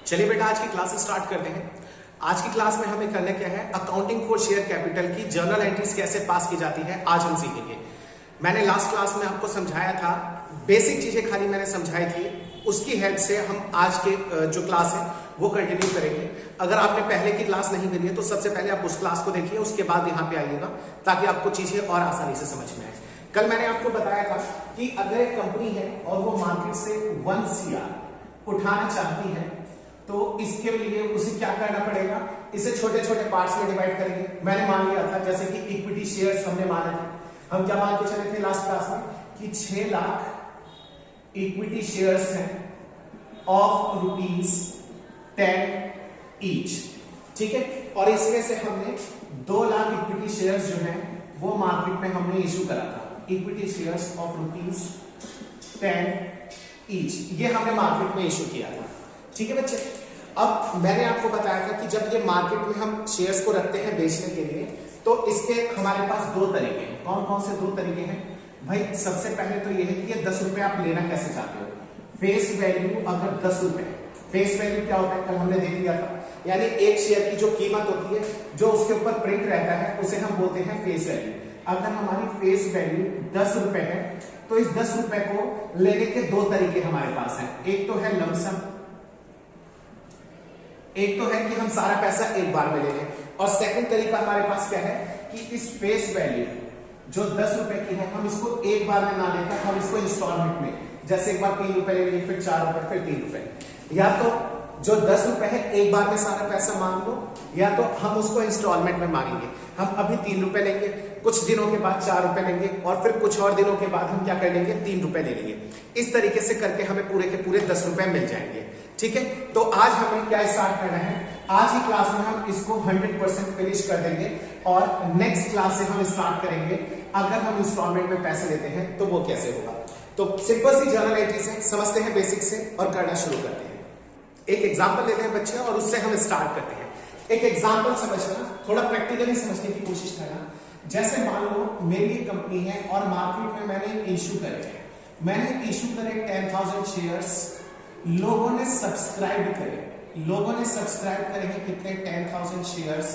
चलिए बेटा आज की क्लास स्टार्ट करते हैं। आज की क्लास में हमें करना क्या है, अकाउंटिंग फॉर शेयर कैपिटल की जर्नल एंट्रीज कैसे पास की जाती है आज हम सीखेंगे। मैंने लास्ट क्लास में आपको समझाया था, बेसिक चीजें खाली मैंने समझाई थी, उसकी हेल्प से हम आज के जो क्लास है वो कंटिन्यू करेंगे। अगर आपने पहले की क्लास नहीं करी है तो सबसे पहले आप उस क्लास को देखिए, उसके बाद यहाँ पे आइएगा ताकि आपको चीजें और आसानी से समझ में आए। कल मैंने आपको बताया था कि अगर एक कंपनी है और वो मार्केट से 1 CR उठाना चाहती है तो इसके लिए उसे क्या करना पड़ेगा, इसे छोटे छोटे पार्ट्स में डिवाइड करेंगे। मैंने मान लिया था जैसे कि इक्विटी शेयर्स हमने माना था, हम क्या मान के चले थे लास्ट क्लास में कि 6 लाख इक्विटी शेयर्स हैं ऑफ ₹10 ईच, ठीक है। और इसमें से हमने 2 लाख इक्विटी शेयर्स जो हैं वो मार्केट में हमने इशू करा था, इक्विटी शेयर्स ऑफ ₹10 ईच, ये हमने मार्केट में इशू किया था, ठीक है बच्चे। अब मैंने आपको बताया था कि जब ये मार्केट में हम शेयर्स को रखते हैं बेचने के लिए तो इसके हमारे पास 2 तरीके हैं। कौन कौन से 2 तरीके हैं भाई? सबसे पहले तो ये है कि ये 10 रुपए आप लेना कैसे चाहते हो। फेस वैल्यू अगर 10 रुपए, फेस वैल्यू क्या होता है कल हमने देख लिया था, यानी एक शेयर की जो कीमत होती है जो उसके ऊपर प्रिंट रहता है उसे हम बोलते हैं फेस वैल्यू। अगर हमारी फेस वैल्यू 10 रुपए है तो इस 10 रुपए को लेने के 2 तरीके हमारे पास हैं। एक तो है लमसम, एक तो है कि हम सारा पैसा एक बार में ले लें, और सेकंड तरीका हमारे पास क्या है कि इस फेस वैल्यू जो 10 रुपए की है हम इसको एक बार में ना लेकर हम इसको इंस्टॉलमेंट में, जैसे एक बार 3 रुपए ले लिए, फिर 4 रुपए, फिर 3 रुपए, या तो जो 10 रुपए है एक बार में सारा पैसा मांग लो, या तो हम उसको इंस्टॉलमेंट में मांगेंगे। हम अभी 3 रुपए लेंगे, कुछ दिनों के बाद 4 रुपए लेंगे, और फिर कुछ और दिनों के बाद हम क्या कर लेंगे, 3 रुपए ले लेंगे। इस तरीके से करके हमें पूरे के पूरे 10 रुपए मिल जाएंगे, ठीक है। तो आज हमें क्या स्टार्ट करना है, आज की क्लास में हम इसको 100% फिनिश कर देंगे और नेक्स्ट क्लास से हम स्टार्ट करेंगे अगर हम इंस्टॉलमेंट में पैसे लेते हैं तो वो कैसे होगा। तो सिंपल सी जर्नल एंट्रीज है, समझते हैं बेसिक से और करना शुरू करते हैं। एक एग्जांपल लेते हैं बच्चे और उससे हम स्टार्ट करते हैं। एक एग्जांपल समझना, थोड़ा प्रैक्टिकली समझने की कोशिश करना। जैसे मान लो मेरी एक कंपनी है और मार्केट में मैंने इशू करे 10,000 शेयर्स, लोगों ने सब्सक्राइब करे हैं कितने, 10,000 शेयर्स,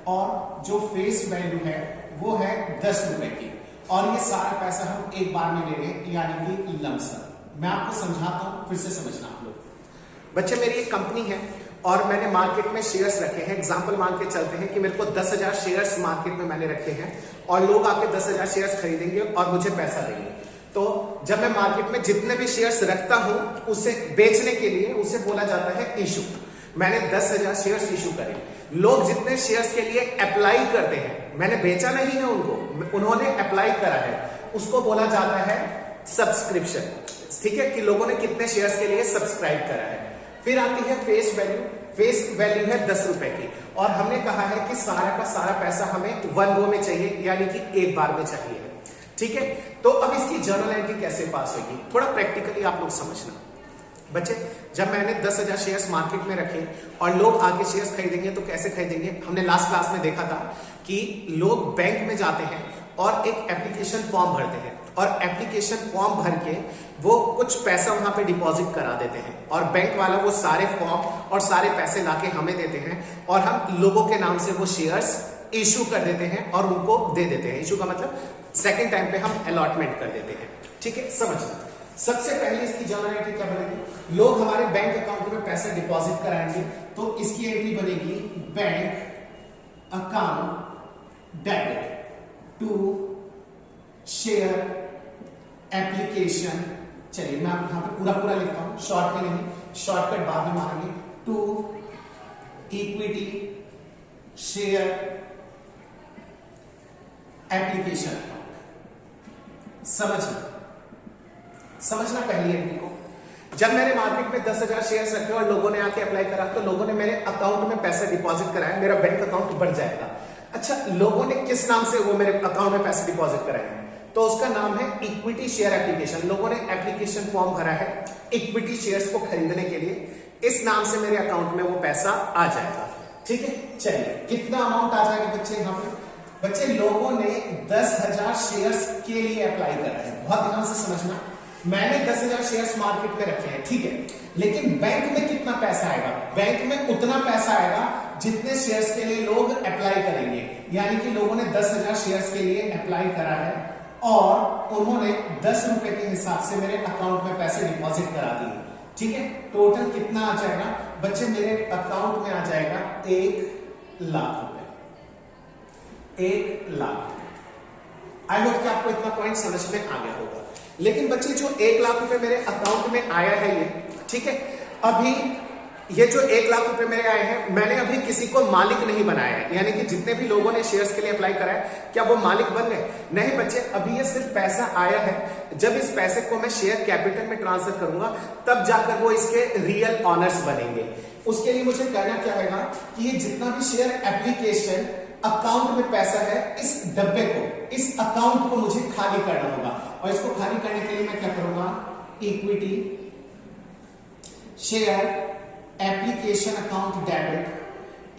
और जो फेस वैल्यू है वो है 10 रुपए की, और ये सारा पैसा हम एक बार में ले रहे हैं यानी कि लमसम। मैं आपको समझाता हूं, फिर से समझना आप लोग। बच्चे मेरी एक कंपनी है और मैंने मार्केट में शेयर्स रखे हैं। एग्जांपल मान के चलते हैं कि मेरे को 10,000 शेयर्स मार्केट में मैंने रखे हैं और लोग आके 10,000 शेयर्स खरीदेंगे और मुझे पैसा देंगे। तो जब मैं मार्केट में जितने भी शेयर्स रखता हूं उसे बेचने के लिए उसे बोला जाता है इशू। मैंने 10,000 शेयर्स इशू करे, लोग जितने शेयर्स के लिए अप्लाई करते हैं, मैंने बेचा नहीं है उनको, उन्होंने अप्लाई करा है, उसको बोला जाता है सब्सक्रिप्शन, ठीक है, कि लोगों ने कितने शेयर्स के लिए सब्सक्राइब करा है। फिर आती है फेस वैल्यू। फेस वैल्यू है 10 रुपए की और हमने कहा है कि सारा का सारा पैसा हमें 1 गो में चाहिए यानी कि एक बार में चाहिए, ठीक है। तो अब इसकी जर्नल एंट्री कैसे पास होगी, थोड़ा प्रैक्टिकली आप लोग समझना। बच्चे जब मैंने 10,000 शेयर्स मार्केट में रखे और लोग आके शेयर्स खरीदेंगे तो कैसे खरीदेंगे, हमने लास्ट क्लास में देखा था कि लोग बैंक में जाते हैं और एक एप्लीकेशन फॉर्म भरते हैं और एप्लीकेशन फॉर्म भर के वो कुछ पैसा वहां पे डिपॉजिट करा देते हैं और बैंक वाला वो सारे फॉर्म और सारे पैसे लाके हमें देते हैं और हम लोगों के नाम से वो शेयर्स इशू कर देते हैं और उनको दे देते हैं। इशू का मतलब सेकेंड टाइम पे हम अलॉटमेंट कर देते हैं, ठीक है। समझना, सबसे पहले इसकी जर्नल एंट्री क्या बनेगी, लोग हमारे बैंक अकाउंट में पैसा डिपॉजिट कराएंगे तो इसकी एंट्री बनेगी bank account debit to share application. चलिए मैं यहां पे पूरा लिखता हूं, शॉर्ट में नहीं, शॉर्टकट बाद में मारेंगे, to equity share application account. समझना पहली एंट्री को। जब मैंने मार्केट में 10,000 शेयर्स रखे और लोगों ने आके अप्लाई करा तो लोगों ने मेरे अकाउंट में पैसा डिपॉजिट कराया, मेरा बैंक अकाउंट बढ़ जाएगा। अच्छा, लोगों ने किस नाम से वो मेरे अकाउंट में पैसे डिपॉजिट कराए हैं, तो उसका नाम है इक्विटी शेयर एप्लीकेशन। लोगों ने एप्लीकेशन फॉर्म भरा है इक्विटी शेयर्स को खरीदने के लिए, इस नाम से मेरे अकाउंट में वो पैसा आ जाएगा, ठीक है। चलिए कितना अमाउंट आ जाएगा बच्चे, यहाँ पे बच्चे लोगों ने 10,000 शेयर्स के लिए अप्लाई करा है, बहुत ध्यान से समझना। मैंने 10,000 शेयर्स मार्केट में रखे हैं, ठीक है, लेकिन बैंक में कितना पैसा आएगा? बैंक में उतना पैसा आएगा जितने शेयर्स के लिए लोग अप्लाई करेंगे। यानी कि लोगों ने 10,000 शेयर्स के लिए अप्लाई करा है और उन्होंने 10 रुपए के हिसाब से मेरे अकाउंट में पैसे डिपॉजिट करा दिए, ठीक है। टोटल कितना आ जाएगा बच्चे? मेरे अकाउंट में आ जाएगा 1 लाख रुपए, 1 लाख रुपए। आई होप कि आपको इतना पॉइंट समझ में आ गया होगा। लेकिन बच्चे जो 1 लाख रुपए मेरे अकाउंट में आया है ये, ठीक है, अभी ये जो 1 लाख रुपए मेरे आए हैं, मैंने अभी किसी को मालिक नहीं बनाया है। यानी कि जितने भी लोगों ने शेयर्स के लिए अप्लाई करा है, क्या वो मालिक बन गए? नहीं बच्चे, अभी ये सिर्फ पैसा आया है। जब इस पैसे को मैं शेयर कैपिटल में ट्रांसफर करूंगा तब जाकर वो इसके रियल ऑनर्स बनेंगे। उसके लिए मुझे करना क्या होगा कि ये जितना भी शेयर एप्लीकेशन अकाउंट में पैसा है, इस डब्बे को, इस अकाउंट को मुझे खाली करना होगा। और इसको खाली करने के लिए मैं क्या करूंगा? Equity share application account debit,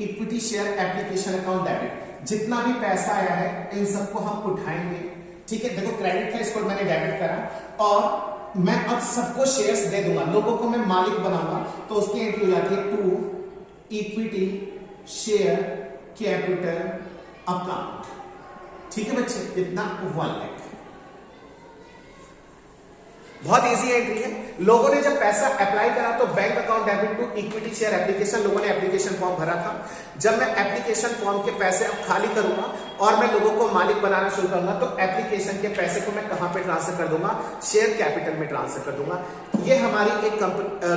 equity share application account debit, जितना भी पैसा आया है इन सबको हम उठाएंगे, ठीक है। देखो क्रेडिट था, इसको मैंने डेबिट करा और मैं अब सबको शेयर्स दे दूंगा, लोगों को मैं मालिक बनाऊंगा। तो उसकी एंट्री हो जाती है to equity share capital account, ठीक है बच्चे, कितना? 1 लाख। बहुत इजी एंट्री है। लोगों ने जब पैसा अप्लाई करा तो bank account debit to equity share application, लोगों ने एप्लीकेशन फॉर्म भरा था। जब मैं एप्लीकेशन फॉर्म के पैसे अब खाली करूंगा और मैं लोगों को मालिक बनाना शुरू करूंगा तो एप्लीकेशन के पैसे को मैं कहां पे ट्रांसफर कर दूंगा? शेयर कैपिटल में ट्रांसफर कर दूंगा। ये हमारी एक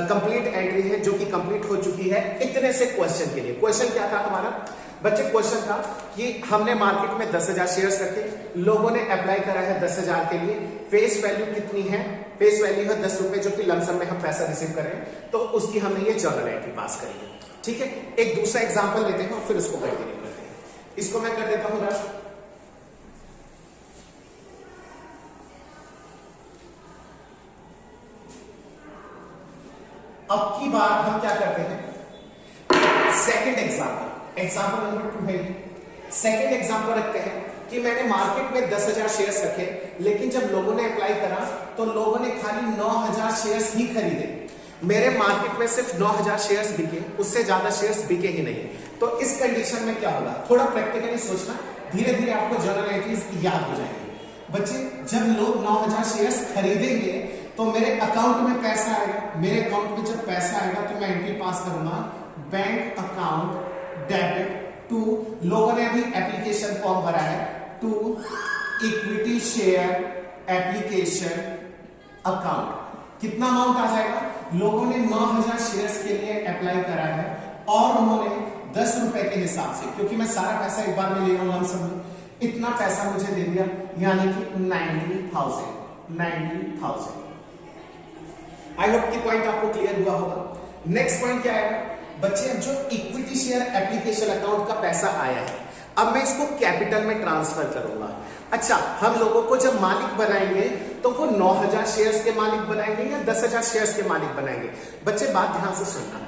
कंप्लीट एंट्री है जो कि कंप्लीट हो चुकी है इतने से क्वेश्चन के लिए। क्वेश्चन क्या था हमारा बच्चे? क्वेश्चन था कि हमने मार्केट में 10,000 शेयर्स रखे, लोगों ने अप्लाई करा है 10,000 के लिए, फेस वैल्यू कितनी है? फेस वैल्यू है 10 रुपए, जो कि लमसम में हम पैसा रिसीव कर रहे हैं, तो उसकी हमने ये जर्नल एंट्री पास करी है, ठीक है। एक दूसरा एग्जांपल लेते हैं और फिर उसको कंटिन्यू करते हैं। इसको मैं कर देता हूं रश। अब की बार हम क्या करते हैं? सेकंड एग्जांपल नंबर 2 है। सेकंड एग्जांपल रखते हैं कि मैंने मार्केट में 10,000 शेयर्स रखे, लेकिन जब लोगों ने अप्लाई करा तो लोगों ने खाली 9,000 शेयर्स ही खरीदे। मेरे मार्केट में सिर्फ 9,000 शेयर्स बिके, उससे ज्यादा शेयर्स बिके ही नहीं। तो इस कंडीशन में क्या होगा? थोड़ा प्रैक्टिकली सोचना, धीरे धीरे आपको जर्नल एंट्रीज याद हो जाएंगी। बच्चे, जब लोग 9,000 शेयर्स खरीदेंगे तो मेरे अकाउंट में पैसा आएगा। मेरे अकाउंट में जब पैसा आएगा तो मैं एंट्री पास करूंगा बैंक अकाउंट डेबिट टू, लोगों ने अभी एप्लीकेशन फॉर्म भरा है, to equity share application account. कितना अमाउंट आ जाएगा? लोगों ने 9,000 शेयर्स के लिए अप्लाई करा है और उन्होंने 10 रुपए के हिसाब से, क्योंकि मैं सारा पैसा एक बार में ले रहा हूं लमसम में, इतना पैसा मुझे दे दिया, यानी कि 90,000। आई होप कि पॉइंट आपको क्लियर हुआ होगा। नेक्स्ट पॉइंट क्या है बच्चे? जो इक्विटी शेयर एप्लीकेशन अकाउंट का पैसा आया है, अब मैं इसको कैपिटल में ट्रांसफर करूंगा। अच्छा, हम लोगों को जब मालिक बनाएंगे तो वो 9,000 शेयर्स के मालिक बनाएंगे या 10,000 शेयर्स के मालिक बनाएंगे? बच्चे बात ध्यान से सुनना,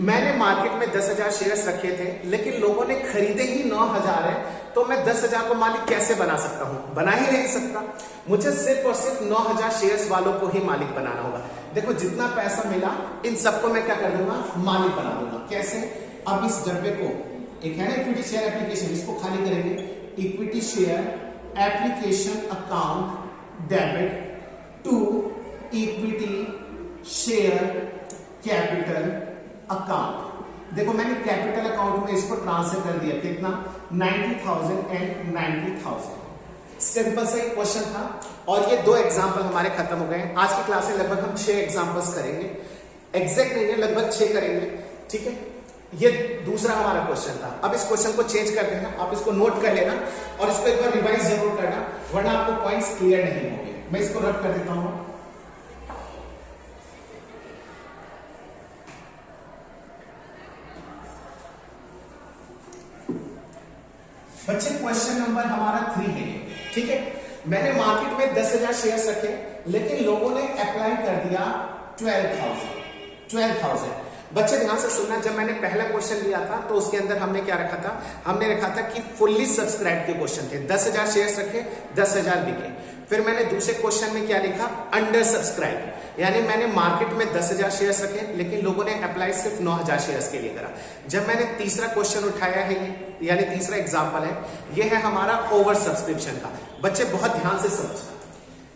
मैंने मार्केट में 10,000 शेयर्स रखे थे, लेकिन लोगों ने खरीदे ही 9,000 है, तो मैं 10,000 को मालिक कैसे बना सकता हूं? बना ही नहीं सकता। मुझे सिर्फ और सिर्फ 9,000 शेयर्स वालों को ही मालिक बनाना होगा। देखो, जितना पैसा मिला इन सबको मैं क्या कर दूंगा? मालिक बना दूंगा। कैसे? अब इस डब्बे को, एक है ना इक्विटी शेयर एप्लीकेशन, इसको खाली करेंगे, equity share application account debit to equity share capital account. देखो, मैंने कैपिटल अकाउंट में इसको ट्रांसफर कर दिया, कितना? 90,000 एंड 90,000। सिंपल सा एक क्वेश्चन था और ये 2 एग्जाम्पल हमारे खत्म हो गए। आज की क्लास में लगभग हम 6 एग्जाम्पल्स करेंगे, एग्जैक्ट नहीं है, लगभग 6 करेंगे, ठीक है। ये दूसरा हमारा क्वेश्चन था। अब इस क्वेश्चन को चेंज कर देना, आप इसको नोट कर लेना और इसको एक बार रिवाइज जरूर करना, वरना आपको पॉइंट्स क्लियर नहीं होंगे। मैं इसको रट कर देता हूं। बच्चे, क्वेश्चन नंबर हमारा 3 है, ठीक है। मैंने मार्केट में 10,000 शेयर्स रखे, लेकिन लोगों ने अप्लाई कर दिया 12,000। बच्चे ध्यान से सुनना, जब मैंने पहला क्वेश्चन लिया था तो उसके अंदर हमने क्या रखा था? हमने रखा था कि फुल्ली सब्सक्राइब के क्वेश्चन थे। 10,000 शेयर्स रखे, 10,000 बिके। फिर मैंने दूसरे क्वेश्चन में क्या लिखा, अंडर सब्सक्राइब, यानी मैंने मार्केट में 10,000 शेयर्स रखे लेकिन लोगों ने अप्लाई सिर्फ 9,000 शेयर्स के लिए करा। जब मैंने तीसरा क्वेश्चन उठाया है ये, यानी तीसरा एग्जांपल है, ये है हमारा ओवर सब्सक्रिप्शन का। बच्चे बहुत ध्यान से समझना,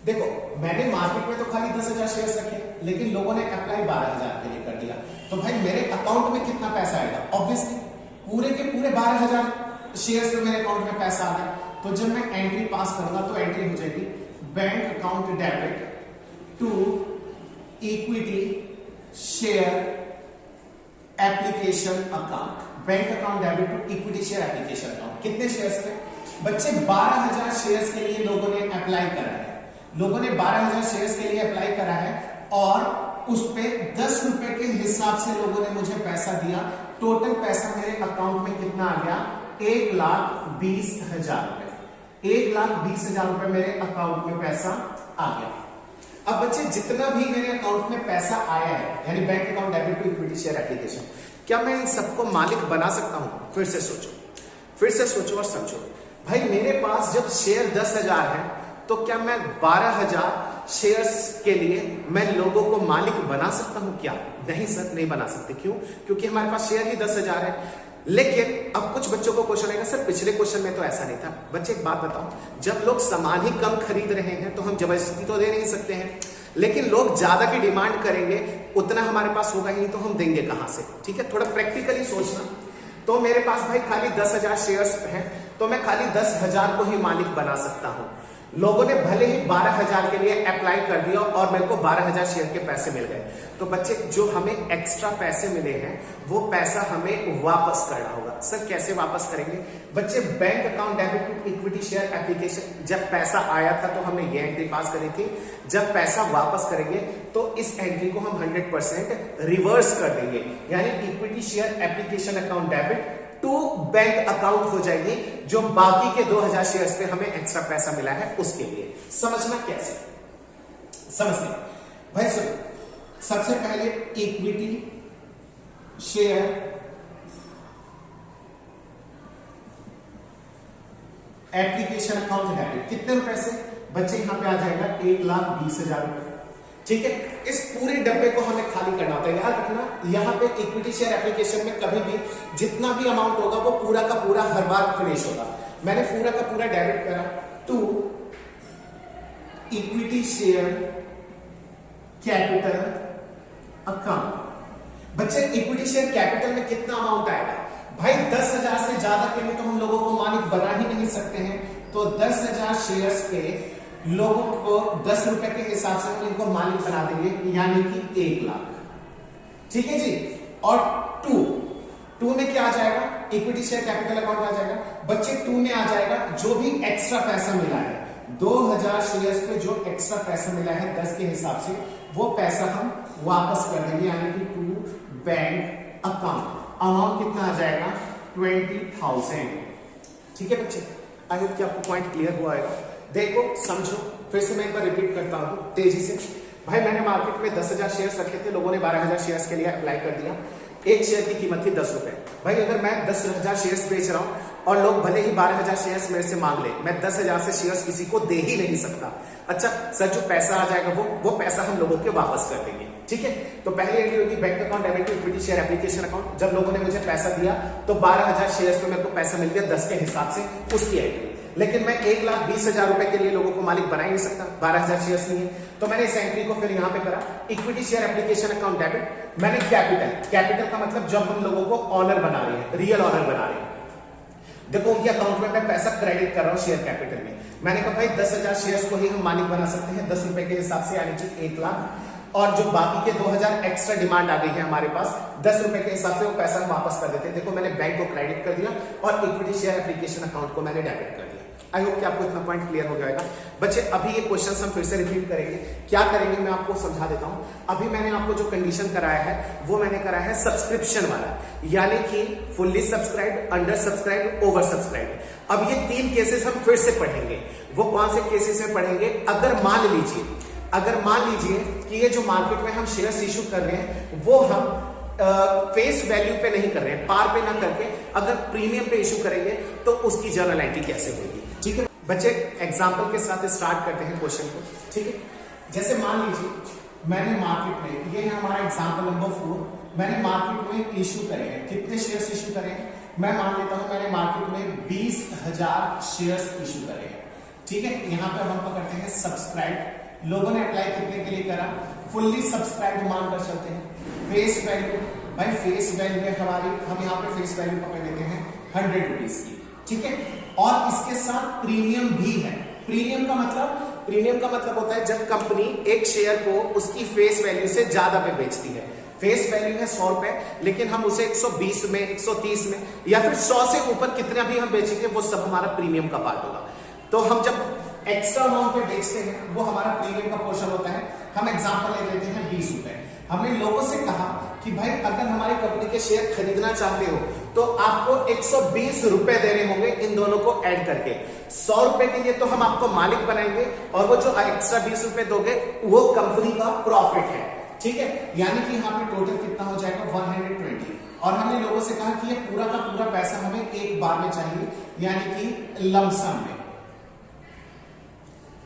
देखो मैंने मार्केट में तो खाली 10,000 शेयर्स रखे लेकिन लोगों ने अप्लाई 12,000 के लिए कर दिया, तो भाई मेरे अकाउंट में कितना पैसा आएगा? ऑब्वियसली पूरे के पूरे 12,000 शेयर्स में मेरे अकाउंट में पैसा आ गया। तो जब मैं एंट्री पास करूंगा तो एंट्री हो जाएगी bank account debit to equity share application account, bank account debit to equity share application account. कितने शेयर्स पे? बच्चे 12,000 शेयर्स के लिए लोगों ने अप्लाई करा है, लोगों ने 12,000 शेयर्स के लिए अप्लाई करा है और उस पे 10 रुपए के हिसाब से लोगों ने मुझे पैसा दिया। टोटल पैसा मेरे अकाउंट में कितना आ गया? 1,20,000 रुपए। 1,20,000 रुपए मेरे अकाउंट में पैसा आ गया। अब बच्चे जितना भी मेरे अकाउंट में पैसा आया है, यानी bank account debit to equity share application, क्या मैं इन सबको मालिक बना सकता हूं? फिर से सोचो और समझो। भाई मेरे पास जब शेयर 10,000 है तो क्या मैं 12,000 शेयर्स के लिए मैं लोगों को मालिक बना सकता हूं क्या? नहीं सर, नहीं बना सकते। क्यों? क्योंकि हमारे पास शेयर ही 10,000 है। लेकिन अब कुछ बच्चों को क्वेश्चन आएगा, सर पिछले क्वेश्चन में तो ऐसा नहीं था। बच्चे एक बात बताओ, जब लोग सामान ही कम खरीद रहे हैं तो हम जबरदस्ती तो दे नहीं सकते हैं, लेकिन लोग ज्यादा की डिमांड करेंगे, उतना हमारे पास होगा ही नहीं तो हम देंगे कहां से? ठीक है, थोड़ा प्रैक्टिकली सोचना। तो मेरे पास भाई खाली 10,000 शेयर्स हैं तो मैं खाली 10,000 को ही मालिक बना सकता हूं। लोगों ने भले ही 12,000 के लिए अप्लाई कर दिया और मेरे को 12,000 शेयर के पैसे मिल गए, तो बच्चे जो हमें एक्स्ट्रा पैसे मिले हैं वो पैसा हमें वापस करना होगा। सर कैसे वापस करेंगे? बच्चे bank account debit to equity share application, जब पैसा आया था तो हमने ये एंट्री पास करी थी, जब पैसा वापस करेंगे तो इस एंट्री को हम 100% रिवर्स कर देंगे, यानी equity share application account debit to bank account हो जाएगी, जो बाकी के 2,000 शेयर्स पे हमें एक्स्ट्रा पैसा मिला है उसके लिए। समझना कैसे? समझते भाई सुनो, सबसे पहले equity share application account debit कितने रुपए से? बच्चे यहां पे आ जाएगा 1,20,000 रुपए। ठीक है, इस पूरे डब्बे को हमें खाली करना होता है। याद रखना, यहां पे इक्विटी शेयर एप्लीकेशन में कभी भी जितना भी अमाउंट होगा वो पूरा का पूरा हर बार फिनिश होगा। मैंने पूरा का पूरा डेबिट करा to equity share capital account. बच्चे इक्विटी शेयर कैपिटल में कितना अमाउंट आएगा? भाई 10,000 से ज्यादा के लिए तो हम लोगों को मालिक बना ही नहीं सकते हैं, तो 10,000 शेयर्स पे लोगों को 10 रुपए के हिसाब से हम इनको मालिक बना देंगे, यानी कि 1,00,000। ठीक है जी। और टू में क्या आ जाएगा? इक्विटी शेयर कैपिटल अकाउंट आ जाएगा। बच्चे 2 में आ जाएगा जो भी एक्स्ट्रा पैसा मिला है, 2,000 शेयर्स पे जो एक्स्ट्रा पैसा मिला है 10 के हिसाब से, वो पैसा हम वापस कर देंगे, यानी कि टू बैंक अकाउंट। अमाउंट कितना आ जाएगा? 20,000। ठीक है बच्चे, आई होप कि आपको पॉइंट क्लियर हुआ है। देखो समझो, फिर से मैं एक बार रिपीट करता हूं तेजी से। भाई मैंने मार्केट में 10,000 शेयर्स रखे थे, लोगों ने 12,000 शेयर्स के लिए अप्लाई कर दिया। एक शेयर की कीमत थी 10 रुपए। भाई अगर मैं 10,000 शेयर्स बेच रहा हूं और लोग भले ही 12,000 शेयर्स मेरे से मांग ले, मैं 10,000 से शेयर्स किसी को दे ही नहीं सकता। अच्छा सर, जो पैसा आ जाएगा वो पैसा हम लोगों के वापस कर देंगे। ठीक है, तो पहली एंट्री होगी bank account debit to equity share application account. जब लोगों ने मुझे पैसा दिया तो 12,000 शेयर्स पे मेरे को पैसा मिल गया 10 के हिसाब से, उसकी एंट्री। लेकिन मैं 1,20,000 रुपए के लिए लोगों को मालिक बना ही नहीं सकता, 12,000 शेयर्स नहीं है, तो मैंने इस एंट्री को फिर यहां पे करा equity share application account debit. मैंने कैपिटल का मतलब जब हम लोगों को ऑनर बना रहे हैं, रियल ऑनर बना रहे हैं, देखो उनके अकाउंट में मैं पैसा क्रेडिट कर रहा हूं शेयर कैपिटल में। मैंने कहा भाई 10,000 शेयर्स को ही हम मालिक बना सकते हैं 10 रुपए के हिसाब से, यानी कि 1,00,000। और जो बाकी के 2,000 एक्स्ट्रा डिमांड आ गई है हमारे पास 10 रुपए के हिसाब से, वो पैसा हम वापस कर देते हैं। देखो मैंने बैंक को क्रेडिट कर दिया और इक्विटी शेयर एप्लीकेशन अकाउंट को मैंने डेबिट कर दिया। आई होप कि आपको इतना पॉइंट क्लियर हो जाएगा। बच्चे अभी ये क्वेश्चन हम फिर से रिपीट करेंगे। क्या करेंगे मैं आपको समझा देता हूं। अभी मैंने आपको जो कंडीशन कराया है वो मैंने कराया है सब्सक्रिप्शन वाला, यानी कि fully subscribe, under subscribe, over subscribe. अब ये 3 केसेस हम फिर से पढ़ेंगे। वो कौन से केसेस में पढ़ेंगे? अगर मान लीजिए कि ये जो मार्केट में हम शेयर्स इशू कर रहे हैं वो हम फेस वैल्यू पे नहीं कर रहे हैं, पार पे ना करके अगर प्रीमियम पे इशू करेंगे तो उसकी जर्नल एंट्री कैसे होगी। ठीक है। बच्चे एग्जाम्पल के साथ स्टार्ट करते हैं क्वेश्चन को, ठीक है। जैसे मान लीजिए मैंने मार्केट में, ये है हमारा एग्जाम्पल नंबर 4, मैंने मार्केट में इश्यू करे हैं, कितने शेयर्स इश्यू करे हैं, मैं मान लेता हूं मैंने मार्केट में 20,000 शेयर्स इश्यू करे हैं, ठीक है। यहां पे हम पकड़ते हैं सब्सक्राइब, लोगों ने अप्लाई कितने के लिए करा, फुल्ली सब्सक्राइब मानकर चलते हैं। फेस वैल्यू, भाई फेस वैल्यू है हमारी, हम यहाँ पे फेस वैल्यू पकड़ लेते हैं 100 रुपीज की, ठीक है। और इसके साथ प्रीमियम भी है। प्रीमियम का मतलब होता है जब कंपनी एक शेयर को उसकी फेस वैल्यू से ज्यादा पे बेचती है। फेस वैल्यू है 100 रुपए, लेकिन हम उसे 120 में, 130 में या फिर 100 से ऊपर कितना भी हम बेचेंगे वो सब हमारा प्रीमियम का पार्ट होगा। तो हम जब एक्स्ट्रा अमाउंट पे बेचते हैं वो हमारा प्रीमियम का पोर्शन होता है। हम एग्जांपल ले लेते हैं 20 रुपए। हमने लोगों से कहा कि भाई अगर हमारी कंपनी के शेयर खरीदना चाहते हो तो आपको 120 रुपए देने होंगे इन दोनों को ऐड करके। 100 रुपए के लिए तो हम आपको मालिक बनाएंगे और वो जो एक्स्ट्रा 20 रुपए दोगे वो कंपनी का प्रॉफिट है, ठीक है। यानी कि यहाँ पे टोटल कितना हो जाएगा 120। और हमने लोगों से कहा कि ये पूरा का पूरा पैसा हमें एक बार में चाहिए, यानी कि लमसम में।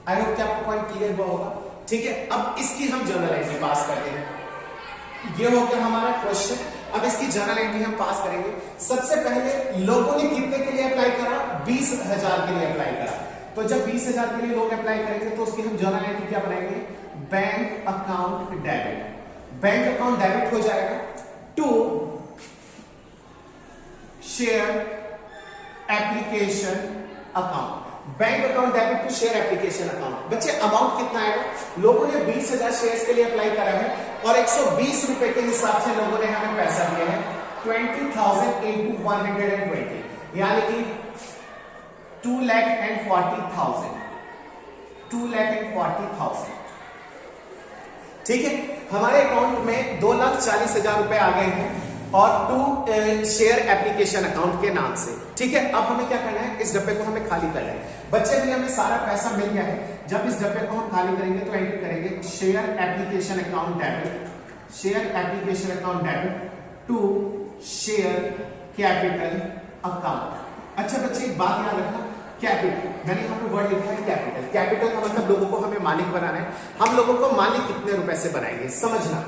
आई होप कि आपको पॉइंट क्लियर हुआ होगा, ठीक है। अब इसकी हम जर्नल एंट्री पास करते हैं। ये हो गया हमारा क्वेश्चन। अब इसकी जर्नल एंट्री हम पास करेंगे। सबसे पहले लोगों ने कितने के लिए अप्लाई करा, 20,000 के लिए अप्लाई करा। तो जब 20,000 के लिए लोग अप्लाई करेंगे तो उसकी हम जर्नल एंट्री क्या बनाएंगे, bank account debit. Bank account debit हो जाएगा to share application account. Bank account debit to share application account. बच्चे अमाउंट कितना आएगा, लोगों ने 20,000 शेयर्स के लिए अप्लाई करा है और 120 रुपए के हिसाब से लोगों ने हमें पैसा दिया है 20,000 इंटू 120, यानी कि 2,40,000, 2,40,000, ठीक है। हमारे अकाउंट में 2,40,000 रुपए आ गए हैं और टू शेयर एप्लीकेशन अकाउंट के नाम से, ठीक है। अब हमें क्या करना है, इस डब्बे को हमें खाली करना है। बच्चे भी हमें सारा पैसा मिल गया है। जब इस डब्बे को हम खाली करेंगे तो एंटर करेंगे share application account debit, share application account debit to share capital account. अच्छा बच्चे एक बात याद रखना, कैपिटल, मैंने यहाँ पे वर्ड लिखा है कैपिटल। कैपिटल का मतलब लोगों को हमें मालिक बनाना है। हम लोगों को मालिक कितने रुपए से बनाएंगे, समझना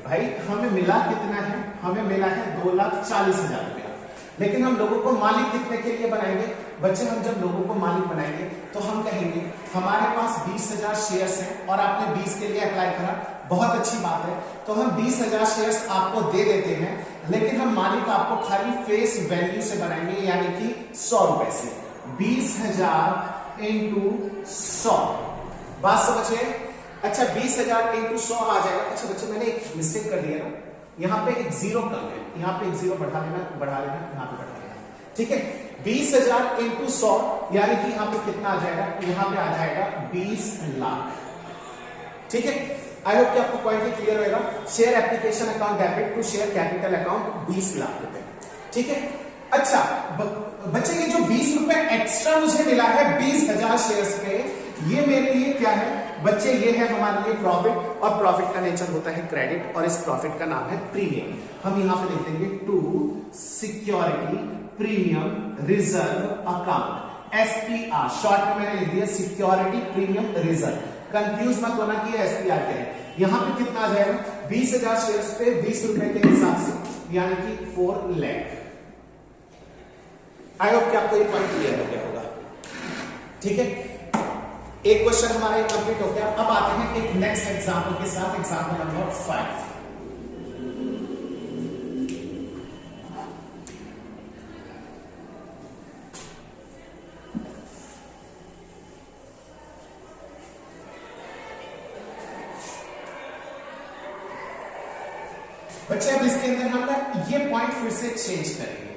भाई। हमें मिला कितना है, हमें मिला है 2,40,000 रुपया, लेकिन हम लोगों को मालिक कितने के लिए बनाएंगे। बच्चे हम जब लोगों को मालिक बनाएंगे तो हम कहेंगे हमारे पास 20,000 शेयर्स हैं और आपने 20 के लिए अप्लाई करा, बहुत अच्छी बात है। तो हम 20,000 शेयर्स आपको दे देते हैं, लेकिन हम मालिक आपको खाली फेस वैल्यू से बनाएंगे, यानी कि 100 रुपए से। 20,000 इंटू 100, बात समझिए। अच्छा 20,000 इंटू 100 आ जाएगा। अच्छा बच्चे मैंने एक मिस्टेक कर दिया ना, यहाँ पे एक जीरो कम है, यहाँ पे एक जीरो बढ़ा लेना, यहाँ पे बढ़ा लेना, ठीक है। 20,000 इंटू 100 यानी कि यहाँ पे कितना आ जाएगा, यहाँ पे आ जाएगा 20 लाख, ठीक है। आई होप कि आपको पॉइंट क्लियर होगा। Share application account debit to share capital account 20 lakh रुपए, ठीक है। अच्छा बच्चे ये जो 20 रुपए एक्स्ट्रा मुझे मिला है 20,000 शेयर्स पे, ये मेरे लिए क्या है बच्चे, ये है हमारे लिए प्रॉफिट। और प्रॉफिट का नेचर होता है क्रेडिट, और इस प्रॉफिट का नाम है प्रीमियम। हम यहां पे लिख देंगे to security premium reserve account, SPR, short में मैंने लिख दिया सिक्योरिटी प्रीमियम रिजर्व। कंफ्यूज मत होना कि SPR क्या है। यहां पे कितना आ जाएगा, 20,000 शेयर्स पे 20 रुपए के हिसाब से, यानी कि 4 लाख। आई होप कि आपको ये पॉइंट क्लियर हो गया होगा, ठीक है। एक क्वेश्चन हमारा ये कंप्लीट हो गया। अब आते हैं एक नेक्स्ट एग्जांपल के साथ, एग्जांपल नंबर 5। बच्चे अब इसके अंदर हम ना ये पॉइंट फिर से चेंज करेंगे,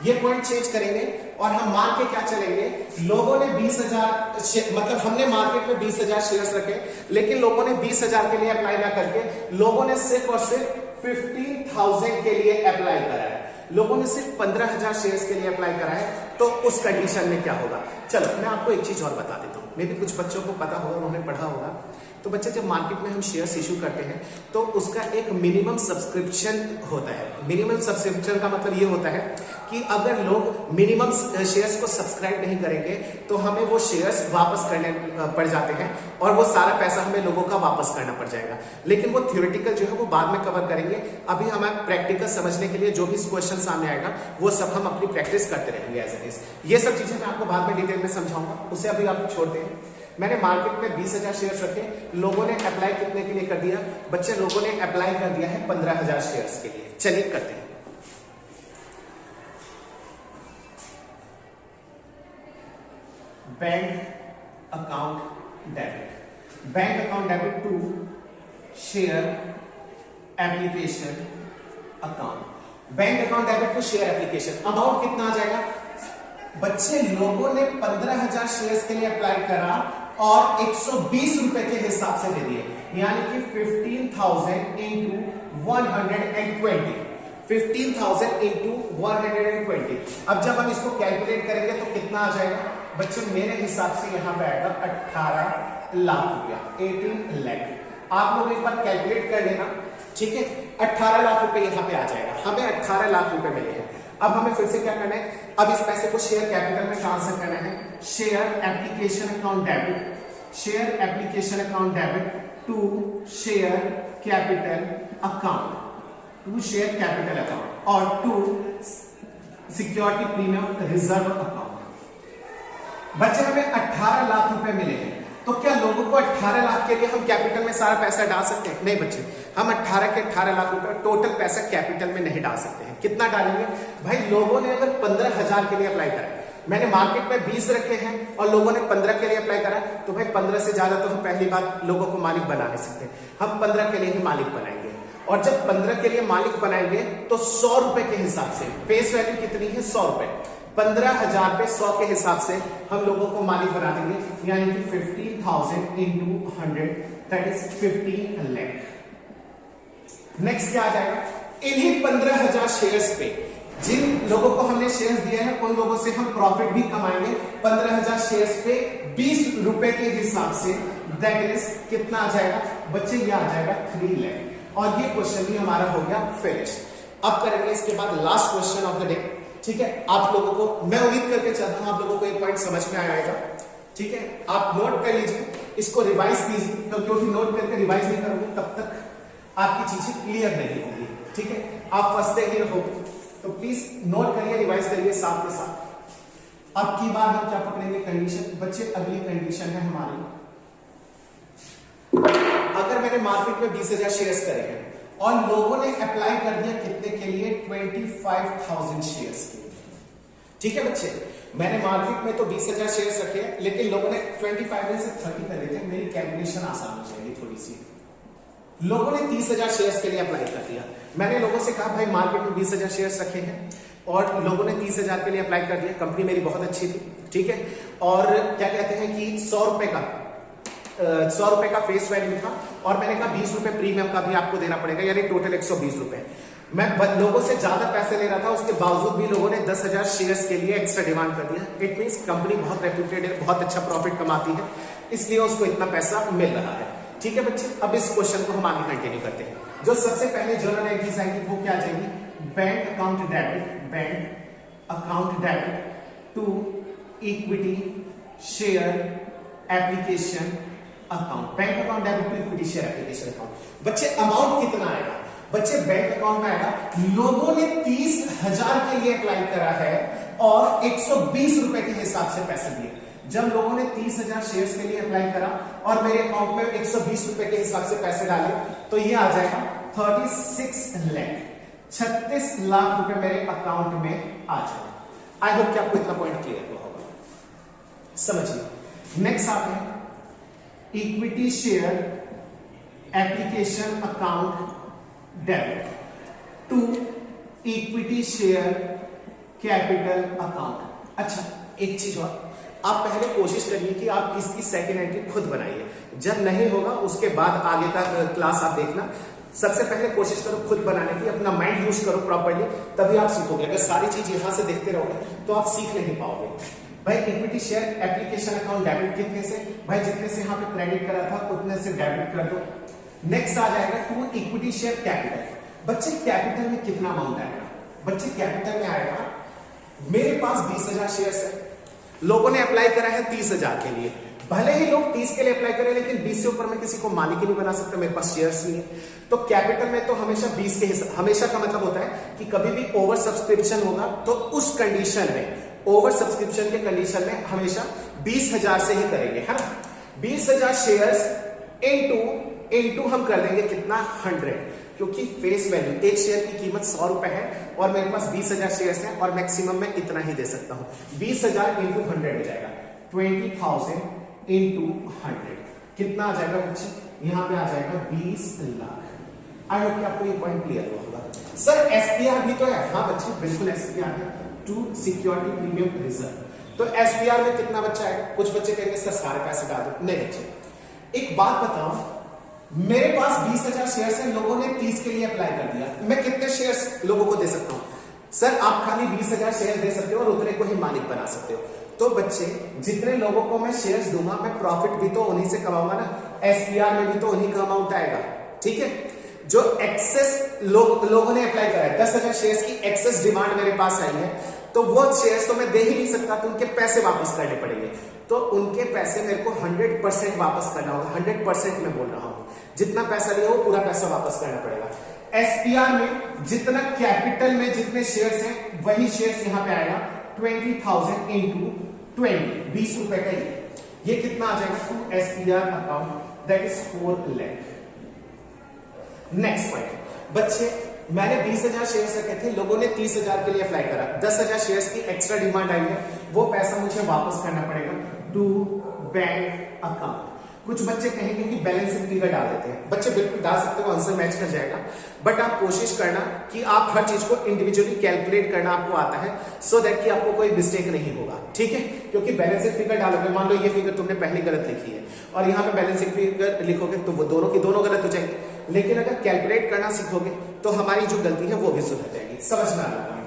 ये पॉइंट चेंज करेंगे और हम मान के क्या चलेंगे, लोगों ने 20,000 मतलब हमने मार्केट में 20,000 शेयर्स रखे, लेकिन लोगों ने 20,000 के लिए अप्लाई ना करके लोगों ने सिर्फ और सिर्फ 15,000 के लिए अप्लाई करा है। लोगों ने सिर्फ 15,000 शेयर्स के लिए अप्लाई करा है तो उस कंडीशन में क्या होगा। चलो मैं आपको एक चीज और बता देता हूँ, मे भी कुछ बच्चों को पता होगा, उन्होंने पढ़ा होगा। तो बच्चे जब मार्केट में हम शेयर्स इशू करते हैं तो उसका एक मिनिमम सब्सक्रिप्शन होता है। मिनिमम सब्सक्रिप्शन का मतलब ये होता है कि अगर लोग मिनिमम शेयर्स को सब्सक्राइब नहीं करेंगे तो हमें वो शेयर्स वापस करने पड़ जाते हैं और वो सारा पैसा हमें लोगों का वापस करना पड़ जाएगा। लेकिन वो थ्योरेटिकल जो है वो बाद में कवर करेंगे। अभी हमें प्रैक्टिकल समझने के लिए जो भी क्वेश्चन सामने आएगा वो सब हम अपनी प्रैक्टिस करते रहेंगे एज इट इज। ये सब चीजें मैं आपको बाद में डिटेल में समझाऊंगा, उसे अभी आप छोड़ दें। मैंने मार्केट में 20,000 शेयर्स रखे, लोगों ने अप्लाई कितने के लिए कर दिया बच्चे? लोगों ने अप्लाई कर दिया है 15,000 शेयर्स के लिए। चलिए करते हैं। Bank account debit, bank account debit to share application account. Bank account debit to share application, amount कितना आ जाएगा बच्चे? लोगों ने 15,000 शेयर्स के लिए अप्लाई करा और 120 रुपए के हिसाब से दे दिए, यानी कि 15,000 इंटू 120, 15,000 इंटू 120। अब जब हम इसको कैलकुलेट करेंगे तो कितना आ जाएगा बच्चे? मेरे हिसाब से यहां पे आएगा 18 लाख रुपया, 18 लाख। आप लोग एक बार कैलकुलेट कर लेना, ठीक है। 18 लाख रुपए यहां पे आ जाएगा, हमें 18 लाख रुपए मिले हैं। अब हमें फिर से क्या करना है, अब इस पैसे को शेयर कैपिटल में ट्रांसफर करना है। Share application account debit, share application account debit to share capital account, to share capital account और to security premium reserve account. बच्चे हमें 18 लाख रुपए मिले हैं, तो क्या लोगों को 18 लाख के लिए हम कैपिटल में सारा पैसा डाल सकते हैं? नहीं बच्चे, हम 18 के 18 लाख रुपए टोटल पैसा कैपिटल में नहीं डाल सकते हैं। कितना डालेंगे भाई? लोगों ने अगर 15,000 के लिए अप्लाई करा, मैंने मार्केट में 20 रखे हैं और लोगों ने 15 के लिए अप्लाई करा, तो भाई 15 से ज्यादा तो हम पहली बात लोगों को मालिक बना नहीं सकते, हम 15 के लिए ही मालिक बनाएंगे। और जब 15 के लिए मालिक बनाएंगे तो 100 रुपए के हिसाब से, फेस वैल्यू कितनी है 100 रुपए, 15,000 पे 100 के हिसाब से हम लोगों को मालिक बना देंगे, यानी कि 15,000 into 100 that is 15 lakh. Next क्या आ जाएगा? इन्हीं 15,000 शेयर्स पे जिन लोगों को हमने शेयर्स दिए हैं उन लोगों से हम प्रॉफिट भी कमाएंगे। 15,000 शेयर्स पे 20 रुपए के हिसाब से, दैट इज कितना आ जाएगा बच्चे? ये आ जाएगा 3 लाख। और ये क्वेश्चन भी हमारा हो गया फिनिश। अब करेंगे इसके बाद last question of the day, ठीक है। आप लोगों को मैं उम्मीद करके चलता हूं आप लोगों को एक पॉइंट समझ में आएगा, ठीक है। आप नोट कर लीजिए, इसको रिवाइज कीजिए, क्योंकि नोट करके रिवाइज नहीं करोगे तब तक आपकी चीजें क्लियर नहीं होगी, ठीक है। आप फंसते ही रहोगे, तो प्लीज नोट करिए, रिवाइज करिए साथ के साथ। अब की बार हम क्या पकड़ेंगे? कंडीशन। बच्चे अगली कंडीशन है हमारी, अगर मैंने मार्केट में 20,000 शेयर्स करे हैं और लोगों ने अप्लाई कर दिया कितने के लिए? 25,000 शेयर्स के लिए, ठीक है बच्चे। मैंने मार्केट में तो 20,000 शेयर्स रखे हैं, लेकिन लोगों ने 25 में से 30 कर देते हैं, मेरी कैलकुलेशन आसान हो जाएगी थोड़ी सी। लोगों ने 30,000 शेयर्स के लिए अप्लाई कर दिया। मैंने लोगों से कहा भाई मार्केट में 20,000 शेयर्स रखे हैं और लोगों ने 30,000 के लिए अप्लाई कर दिया, कंपनी मेरी बहुत अच्छी थी, ठीक है। और क्या कहते हैं कि 100 रुपए का फेस वैल्यू था और मैंने कहा 20 रुपए प्रीमियम का भी आपको देना पड़ेगा, यानी टोटल 120 रुपए। मैं लोगों से ज्यादा पैसे ले रहा था, उसके बावजूद भी लोगों ने 10,000 शेयर्स के लिए एक्स्ट्रा डिमांड कर दिया। इट मींस कंपनी बहुत रेप्यूटेड है, बहुत अच्छा प्रॉफिट कमाती है, इसलिए उसको इतना पैसा मिल रहा है, ठीक है बच्चे। अब इस क्वेश्चन को हम आगे कंटिन्यू करते हैं। जो सबसे पहले जर्नल एंट्रीज आएंगी वो क्या जाएगी? Bank account debit, bank account debit to equity share application account. Bank account debit to equity share application account. बच्चे अमाउंट कितना आएगा? बच्चे बैंक अकाउंट में आएगा, लोगों ने 30,000 के लिए अप्लाई करा है और 120 रुपए के हिसाब से पैसे दिए। जब लोगों ने 30,000 शेयर्स के लिए अप्लाई करा और मेरे अकाउंट में 120 रुपए के हिसाब से पैसे डाले, तो ये आ जाएगा 36 लाख, 36 लाख रुपए मेरे अकाउंट में आ जाएगा। आई होप कि आपको इतना पॉइंट क्लियर हुआ होगा, समझिए। नेक्स्ट आते हैं equity share application account debit to equity share capital account. अच्छा एक चीज और, आप पहले कोशिश करिए कि आप इसकी सेकेंड एंट्री खुद बनाइए, जब नहीं होगा उसके बाद आगे का क्लास आप देखना, सबसे पहले कोशिश करो खुद बनाने की, अपना माइंड यूज करो प्रॉपर्ली, तभी आप सीखोगे। अगर सारी चीज यहां से देखते रहोगे तो आप सीख नहीं पाओगे। भाई equity share application account debit कितने से, भाई जितने से यहाँ पे क्रेडिट करा था उतने से डेबिट कर दो। नेक्स्ट आ जाएगा टू इक्विटी शेयर कैपिटल। बच्चे कैपिटल में कितना अमाउंट आएगा, बच्चे कैपिटल में आएगा, मेरे पास 20,000 शेयर्स है, लोगों ने अप्लाई करा है 30,000 के लिए। भले ही लोग 30 के लिए अप्लाई करें, लेकिन 20 से ऊपर में किसी को मालिक ही नहीं बना सकता, मेरे पास शेयर्स नहीं है। तो कैपिटल में तो हमेशा 20 के हिसाब, हमेशा का मतलब होता है कि कभी भी ओवर सब्सक्रिप्शन होगा तो उस कंडीशन में, ओवर सब्सक्रिप्शन के कंडीशन में हमेशा 20,000 से ही करेंगे, है ना। 20,000 शेयर्स इनटू हम कर देंगे कितना, 100, क्योंकि फेस वैल्यू एक शेयर की कीमत 100 रुपए है और मेरे पास 20,000 शेयर्स हैं और मैक्सिमम मैं इतना ही दे सकता हूं। 20,000 इंटू 100 हो जाएगा 20,000 इंटू 100, कितना आ जाएगा बच्चे, यहां पे आ जाएगा 20 लाख। आई होप कि आपको ये पॉइंट क्लियर हुआ होगा। सर एसपीआर भी तो है, हाँ बच्चे बिल्कुल एसपीआर है, टू सिक्योरिटी प्रीमियम रिजर्व। तो एसपीआर में कितना बच्चा है, कुछ बच्चे कहेंगे सर सारे पैसे डाल दो, नहीं बच्चे एक बात बताओ, मेरे पास 20,000 शेयर्स हैं, लोगों ने 30 के लिए अप्लाई कर दिया, मैं कितने शेयर्स लोगों को दे सकता हूं, सर आप खाली 20,000 शेयर दे सकते हो और उतने को ही मालिक बना सकते हो। तो बच्चे जितने लोगों को मैं शेयर्स दूंगा, मैं प्रॉफिट भी तो उन्हीं से कमाऊंगा ना, एसपीआर में भी तो उन्हीं का अमाउंट आएगा, ठीक है। जो एक्सेस लोगों ने अप्लाई करा है, 10,000 शेयर्स की एक्सेस डिमांड मेरे पास आई है, तो वो शेयर्स तो मैं दे ही नहीं सकता, तो उनके पैसे वापस करने पड़ेंगे। तो उनके पैसे मेरे को 100% वापस करना होगा, 100% मैं बोल रहा हूं, जितना पैसा लिया वो पूरा पैसा वापस करना पड़ेगा। एसपीआर में जितना कैपिटल में जितने शेयर्स हैं वही शेयर्स यहां पे आएगा, 20,000 इंटू 20, 20 रुपए का ये कितना आ जाएगा to SPR account, that is 4 lakh. Next point बच्चे, मैंने 20,000 शेयर्स रखे थे, लोगों ने 30,000 के लिए अप्लाई करा, 10,000 शेयर्स की एक्स्ट्रा डिमांड आई है, वो पैसा मुझे वापस करना पड़ेगा टू बैंक अकाउंट। कुछ बच्चे कहेंगे कि बैलेंसिंग फिगर डाल देते हैं, बच्चे बिल्कुल डाल सकते हो, आंसर मैच कर जाएगा, बट आप कोशिश करना कि आप हर चीज को इंडिविजुअली कैलकुलेट करना आपको आता है, सो दैट कि आपको कोई मिस्टेक नहीं होगा, ठीक है। क्योंकि बैलेंसिंग फिगर डालोगे, मान लो ये फिगर तुमने पहले गलत लिखी है और यहाँ पे बैलेंसिंग फिगर लिखोगे तो वो दोनों की दोनों गलत हो जाएंगे, लेकिन अगर कैलकुलेट करना सीखोगे तो हमारी जो गलती है वो भी सुधर जाएगी। समझना आना,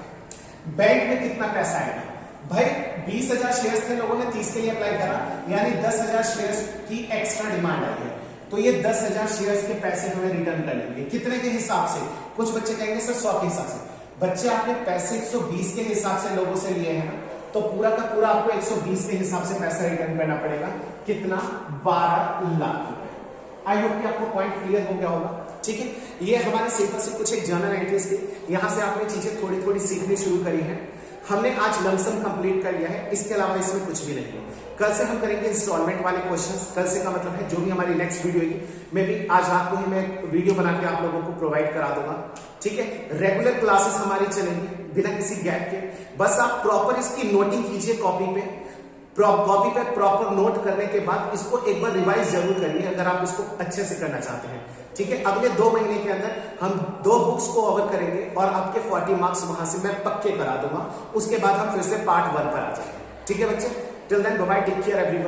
बैंक में कितना पैसा आएगा, भाई 20,000 शेयर्स थे, लोगों ने 30 के लिए अप्लाई करा, यानी 10,000 शेयर्स की एक्स्ट्रा डिमांड आई है, तो ये 10,000 शेयर्स के पैसे हमें रिटर्न कर लेंगे, कितने के हिसाब से, कुछ बच्चे कहेंगे सर 100 के हिसाब से। बच्चे आपने पैसे 120 के हिसाब से लोगों से लिए हैं, तो पूरा का पूरा आपको 120 के हिसाब से पैसा रिटर्न करना पड़ेगा, कितना, 12 लाख रुपए। आई होप कि आपको पॉइंट क्लियर हो गया होगा, ठीक है। ये हमारे सिंपल से कुछ एक जर्नल एंट्रीज थी, यहां से आपने चीजें थोड़ी थोड़ी सीखनी शुरू करी है। हमने आज लमसम कंप्लीट कर लिया है, इसके अलावा इसमें कुछ भी नहीं है। कल से हम करेंगे इंस्टॉलमेंट वाले क्वेश्चंस, कल से का मतलब है जो भी हमारी नेक्स्ट वीडियो होगी, मे बी आज रात को ही मैं वीडियो बना के आप लोगों को प्रोवाइड करा दूंगा, ठीक है। रेगुलर क्लासेस हमारी चलेंगी बिना किसी गैप के, बस आप प्रॉपर इसकी नोटिंग कीजिए कॉपी पे प्रॉपर नोट करने के बाद इसको एक बार रिवाइज जरूर करिए अगर आप इसको अच्छे से करना चाहते हैं, ठीक है। अगले 2 महीने के अंदर हम 2 बुक्स को कवर करेंगे और आपके 40 मार्क्स वहां से मैं पक्के करा दूंगा, उसके बाद हम फिर से पार्ट 1 पर आ जाएंगे, ठीक है बच्चे। Till then bye bye, take care everyone.